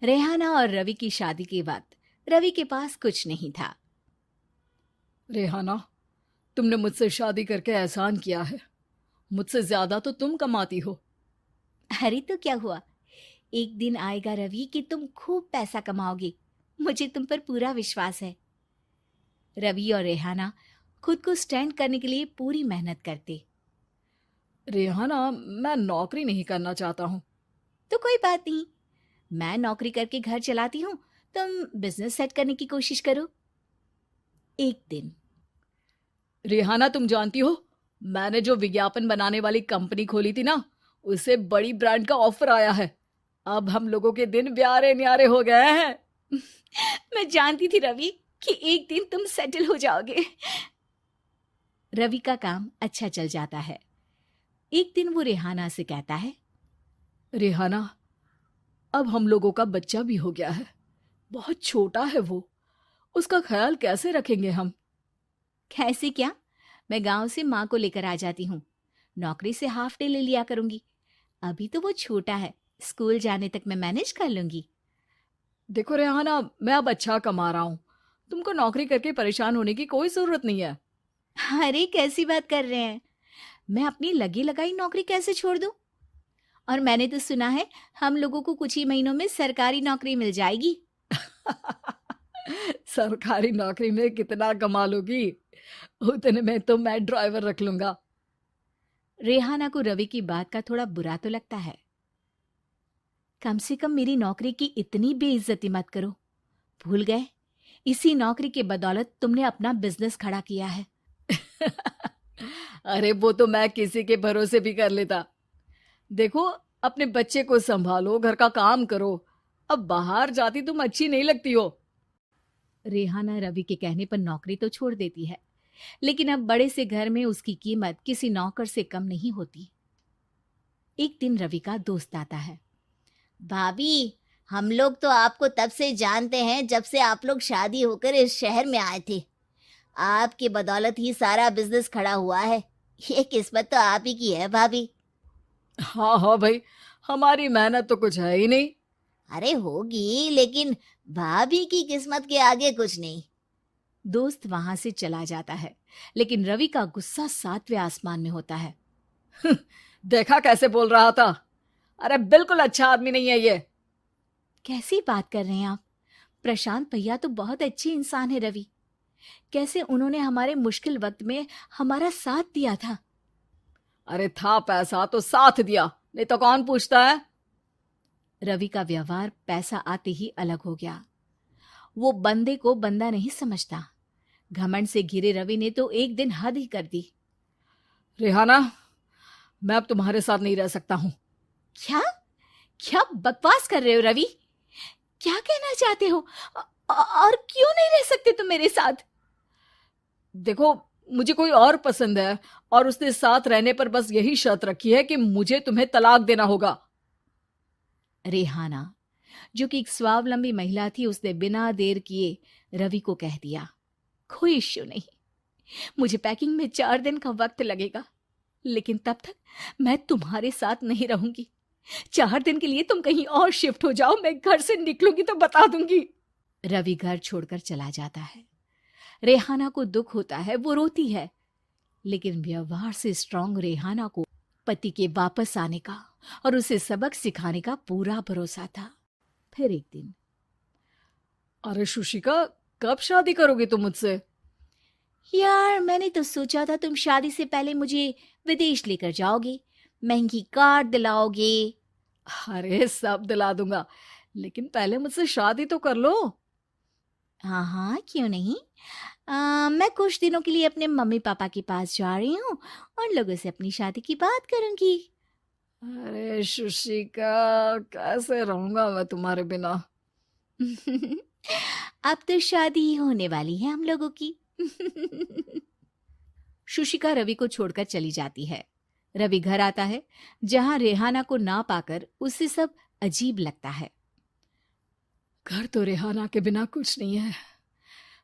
रेहाना और रवि की शादी के वक्त रवि के पास कुछ नहीं था। रेहाना, तुमने मुझसे शादी करके एहसान किया है। मुझसे ज्यादा तो तुम कमाती हो। अरे तो क्या हुआ, एक दिन आएगा रवि कि तुम खूब पैसा कमाओगे। मुझे तुम पर पूरा विश्वास है। रवि और रेहाना खुद को स्टैंड करने के लिए पूरी मेहनत करते। रेहाना, मैं नौकरी नहीं करना चाहता हूँ। तो कोई बात नहीं, मैं नौकरी करके घर चलाती हूँ, तुम बिजनेस सेट करने की कोशिश करो। एक दिन रेहाना, तुम जानती हो, मैंने जो विज्ञापन बनाने वाली कंपनी खोली थी ना, उसे बड़ी ब्रांड का ऑफर आया है। अब हम लोगों के दिन ब्यारे न्यारे हो गए हैं। मैं जानती थी रवि कि एक दिन तुम सेटल हो जाओगे। रवि का काम अच्छा चल जाता है। एक दिन वो रेहाना से कहता है, रेहाना, अब हम लोगों का बच्चा भी हो गया है। बहुत छोटा है वो। उसका ख्याल कैसे रखेंगे हम? कैसे क्या, मैं गांव से माँ को लेकर आ जाती हूँ। नौकरी से हाफ डे ले लिया करूंगी। अभी तो वो छोटा है, स्कूल जाने तक मैं मैनेज कर लूंगी। देखो रेहाना, मैं अब अच्छा कमा रहा हूँ। तुमको नौकरी करके परेशान होने की कोई जरूरत नहीं है। अरे कैसी बात कर रहे हैं, मैं अपनी लगी लगाई नौकरी कैसे छोड़ दूं? और मैंने तो सुना है हम लोगों को कुछ ही महीनों में सरकारी नौकरी मिल जाएगी। सरकारी नौकरी में कितना कमा लोगी? उतने में तो मैं ड्राइवर रख लूंगा। रेहाना को रवि की बात का थोड़ा बुरा तो लगता है। कम से कम मेरी नौकरी की इतनी बेइज्जती मत करो। भूल गए, इसी नौकरी के बदौलत तुमने अपना बिजनेस खड़ा किया है। अरे वो तो मैं किसी के भरोसे भी कर लेता। देखो, अपने बच्चे को संभालो, घर का काम करो। अब बाहर जाती तुम अच्छी नहीं लगती हो। रेहाना रवि के कहने पर नौकरी तो छोड़ देती है, लेकिन अब बड़े से घर में उसकी कीमत किसी नौकर से कम नहीं होती। एक दिन रवि का दोस्त आता है। भाभी, हम लोग तो आपको तब से जानते हैं जब से आप लोग शादी होकर इस शहर में आए थे। आपकी बदौलत ही सारा बिजनेस खड़ा हुआ है। ये किस्मत तो आप ही की है भाभी। हाँ हाँ भाई, हमारी मेहनत तो कुछ है ही नहीं। अरे होगी, लेकिन भाभी की किस्मत के आगे कुछ नहीं। दोस्त वहां से चला जाता है, लेकिन रवि का गुस्सा सातवें आसमान में होता है। देखा कैसे बोल रहा था? अरे बिल्कुल अच्छा आदमी नहीं है ये। कैसी बात कर रहे हैं आप? प्रशांत भैया तो बहुत अच्छे इंसान है रवि। कैसे उन्होंने हमारे मुश्किल वक्त में हमारा साथ दिया था। अरे था पैसा तो साथ दिया, नहीं तो कौन पूछता है? रवि का व्यवहार पैसा आते ही अलग हो गया। वो बंदे को बंदा नहीं समझता। घमंड से घिरे रवि ने तो एक दिन हद ही कर दी। रेहाना, मैं अब तुम्हारे साथ नहीं रह सकता हूँ। क्या क्या बकवास कर रहे हो रवि? क्या कहना चाहते हो? और क्यों नहीं रह सकते तुम मेरे साथ? देखो, मुझे कोई और पसंद है, और उसने साथ रहने पर बस यही शर्त रखी है कि मुझे तुम्हें तलाक देना होगा। रेहाना, जो कि एक स्वावलंबी महिला थी, उसने बिना देर किए रवि को कह दिया, कोई इश्यू नहीं, मुझे पैकिंग में 4 दिन का वक्त लगेगा, लेकिन तब तक मैं तुम्हारे साथ नहीं रहूंगी। 4 दिन के लिए तुम कहीं और शिफ्ट हो जाओ, मैं घर से निकलूंगी तो बता दूंगी। रवि घर छोड़कर चला जाता है। रेहाना को दुख होता है, वो रोती है, लेकिन व्यवहार से स्ट्रांग रेहाना को पति के वापस आने का और उसे सबक सिखाने का पूरा भरोसा था। फिर एक दिन, अरे शुशिका, कब शादी करोगे तुम मुझसे? यार मैंने तो सोचा था तुम शादी से पहले मुझे विदेश लेकर जाओगे, महंगी कार दिलाओगे। अरे सब दिला दूंगा, लेकिन पहले मुझसे शादी तो कर लो। हाँ हाँ, क्यों नहीं। मैं कुछ दिनों के लिए अपने मम्मी पापा के पास जा रही हूँ और लोगों से अपनी शादी की बात करूंगी। अरे शुशिका, कैसे रहूंगा मैं तुम्हारे बिना? अब तो शादी ही होने वाली है हम लोगों की। शुशिका रवि को छोड़कर चली जाती है। रवि घर आता है, जहां रेहाना को ना पाकर उसे सब अजीब लगता है। घर तो रेहाना के बिना कुछ नहीं है।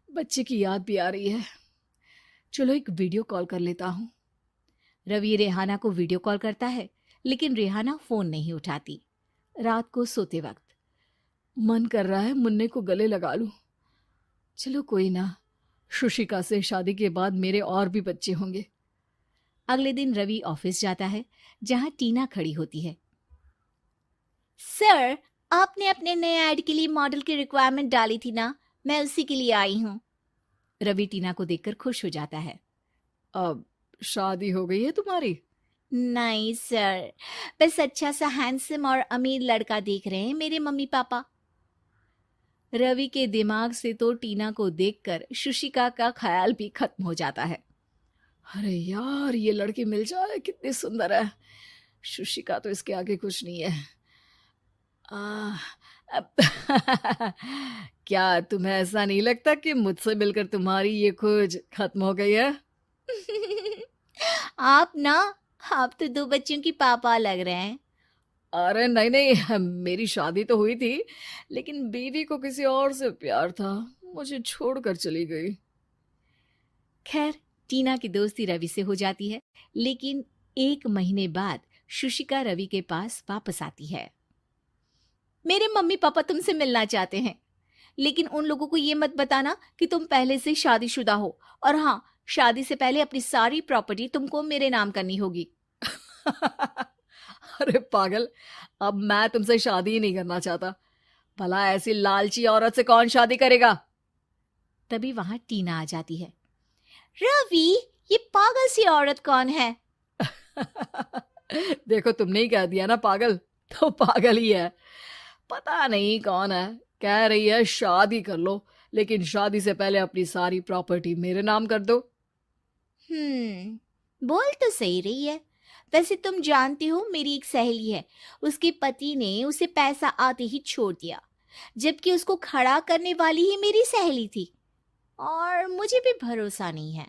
बच्चे की याद भी आ रही है। चलो एक वीडियो कॉल कर लेता हूँ। रवि रेहाना को वीडियो कॉल करता है, लेकिन रेहाना फोन नहीं उठाती। रात को सोते वक्त मन कर रहा है मुन्ने को गले लगा लूं। चलो कोई ना, शुशिका से शादी के बाद मेरे और भी बच्चे होंगे। अगले दिन रवि ऑफिस जाता है, जहां टीना खड़ी होती है। सर, आपने अपने नए ऐड के लिए मॉडल की रिक्वायरमेंट डाली थी ना, मैं उसी के लिए आई हूँ। रवि टीना को देखकर खुश हो जाता है। अब शादी हो गई है तुम्हारी? नहीं सर, बस अच्छा सा हैंडसम और अमीर लड़का देख रहे हैं मेरे मम्मी पापा। रवि के दिमाग से तो टीना को देखकर शुशिका का ख्याल भी खत्म हो जाता है। अरे यार, ये लड़की मिल जाए कितनी सुंदर है। शुशिका तो इसके आगे कुछ नहीं है। अब क्या तुम्हें ऐसा नहीं लगता कि मुझसे मिलकर तुम्हारी ये खोज खत्म हो गई है? आप तो 2 बच्चों की पापा लग रहे हैं। अरे नहीं नहीं, मेरी शादी तो हुई थी, लेकिन बीवी को किसी और से प्यार था, मुझे छोड़कर चली गई। खैर, टीना की दोस्ती रवि से हो जाती है, लेकिन 1 महीने बाद शुशिका रवि के पास वापस आती है। मेरे मम्मी पापा तुमसे मिलना चाहते हैं, लेकिन उन लोगों को ये मत बताना कि तुम पहले से शादीशुदा हो, और हाँ, शादी से पहले अपनी सारी प्रॉपर्टी तुमको मेरे नाम करनी होगी। अरे पागल, अब मैं तुमसे शादी ही नहीं करना चाहता। भला ऐसी लालची औरत से कौन शादी करेगा? तभी वहां टीना आ जाती है। रवि, ये पागल सी औरत कौन है? देखो, तुमने ही कह दिया ना पागल, तो पागल ही है। पता नहीं कौन है, कह रही है शादी कर लो, लेकिन शादी से पहले अपनी सारी प्रॉपर्टी मेरे नाम कर दो। बोल तो सही रही है। वैसे तुम जानती हो, मेरी एक सहेली है, उसके पति ने उसे पैसा आते ही छोड़ दिया, जबकि उसको खड़ा करने वाली ही मेरी सहेली थी। और मुझे भी भरोसा नहीं है।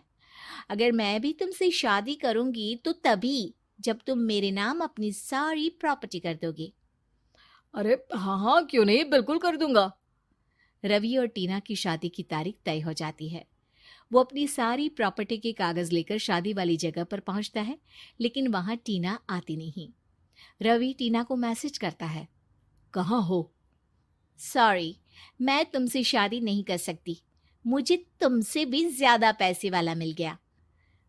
अगर मैं भी तुमसे शादी करूंगी तो तभी जब तुम मेरे नाम अपनी सारी प्रॉपर्टी कर दोगे। अरे हाँ हाँ, क्यों नहीं, बिल्कुल कर दूंगा। रवि और टीना की शादी की तारीख तय हो जाती है। वो अपनी सारी प्रॉपर्टी के कागज लेकर शादी वाली जगह पर पहुंचता है, लेकिन वहां टीना आती नहीं। रवि टीना को मैसेज करता है। कहाँ हो? सॉरी, मैं तुमसे शादी नहीं कर सकती, मुझे तुमसे भी ज्यादा पैसे वाला मिल गया।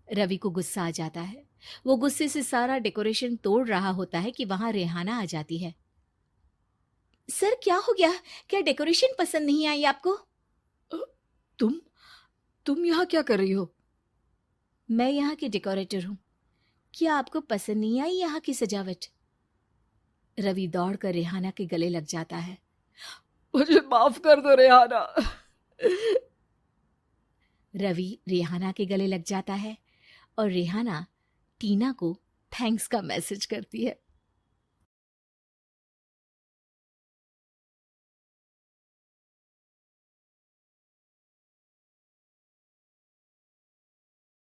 रवि को गुस्सा आ जाता है। वो गुस्से से सारा डेकोरेशन तोड़ रहा होता है कि वहां रेहाना आ जाती है। सर, क्या हो गया? क्या डेकोरेशन पसंद नहीं आई आपको? अ, तुम यहाँ क्या कर रही हो? मैं यहाँ की डेकोरेटर हूँ। क्या आपको पसंद नहीं आई यहाँ की सजावट? रवि दौड़कर रेहाना के गले लग जाता है। मुझे माफ कर दो रेहाना। रवि रेहाना के गले लग जाता है और रेहाना टीना को थैंक्स का मैसेज करती है।